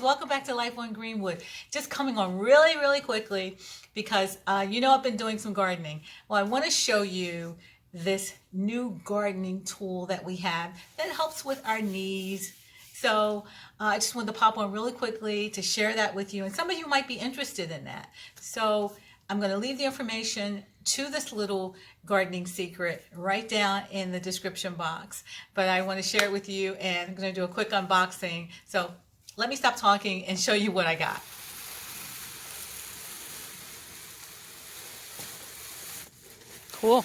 guys, welcome back to Life on Greenwood. Just coming on really quickly because you know I've been doing some gardening. Well, I want to show you this new gardening tool that we have that helps with our knees. So I just wanted to pop on really quickly to share that with you, and some of you might be interested in that. So I'm going to leave the information to this little gardening secret right down in the description box. But I want to share it with you, and I'm going to do a quick unboxing. So let me stop talking and show you what I got. Cool.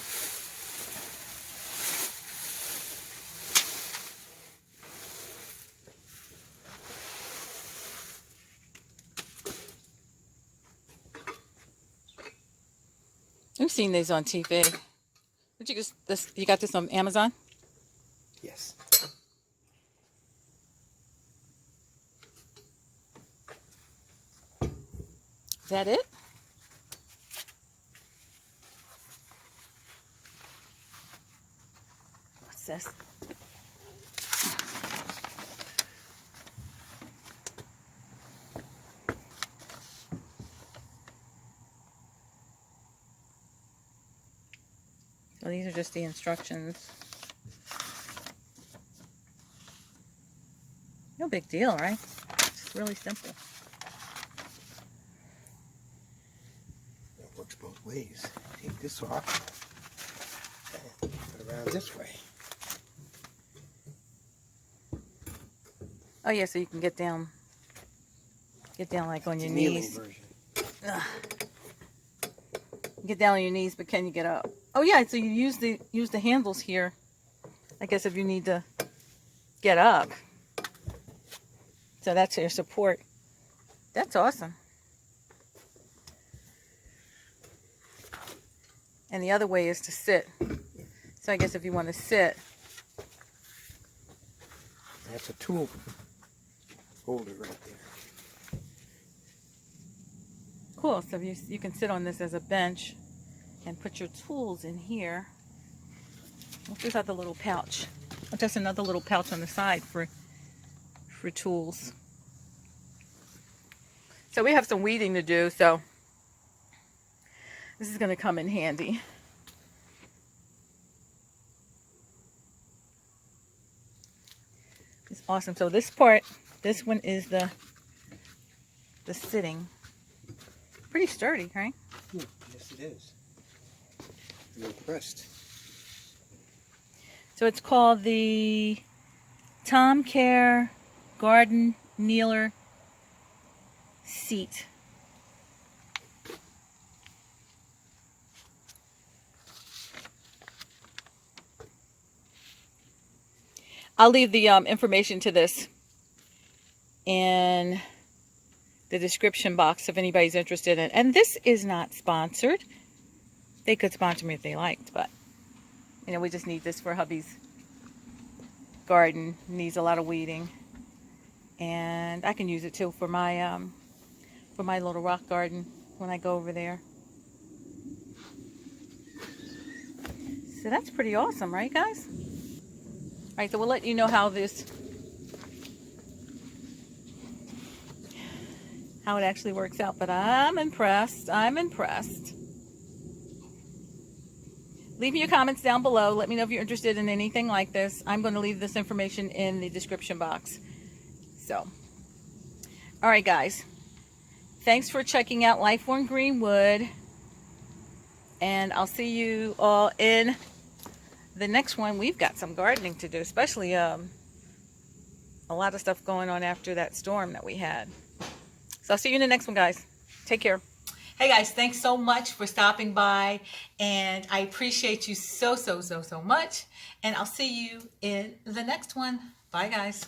I've seen these on TV. Did you you got this on Amazon? Yes. Is that it? What's this? So these are just the instructions. No big deal, right? It's really simple. It works both ways. Take this off and put it around this way. Oh yeah, so you can get down like on your knees. Get down on your knees, but can you get up? Oh yeah, so you use the handles here, I guess, if you need to get up. So that's your support. That's awesome. And the other way is to sit. So I guess if you want to sit. That's a tool holder right there. Cool, so you can sit on this as a bench and put your tools in here. Well, here's another little pouch. Just another little pouch on the side for tools. So we have some weeding to do, so this is going to come in handy. It's awesome. So this one is the sitting. Pretty sturdy, right? Yes, it is. I'm impressed. So it's called the TomCare Garden Kneeler seat. I'll leave the information to this in the description box if anybody's interested in it. And this is not sponsored. They could sponsor me if they liked, but you know, we just need this for hubby's garden. Needs a lot of weeding, and I can use it too for my little rock garden when I go over there. So that's pretty awesome, right, guys? All right, so we'll let you know how it actually works out. But I'm impressed. I'm impressed. Leave me your comments down below. Let me know if you're interested in anything like this. I'm going to leave this information in the description box. So, all right, guys. Thanks for checking out Life on Greenwood. And I'll see you all in the next one. We've got some gardening to do, especially a lot of stuff going on after that storm that we had. So I'll see you in the next one, guys. Take care. Hey guys, thanks so much for stopping by, and I appreciate you so much, and I'll see you in the next one. Bye guys.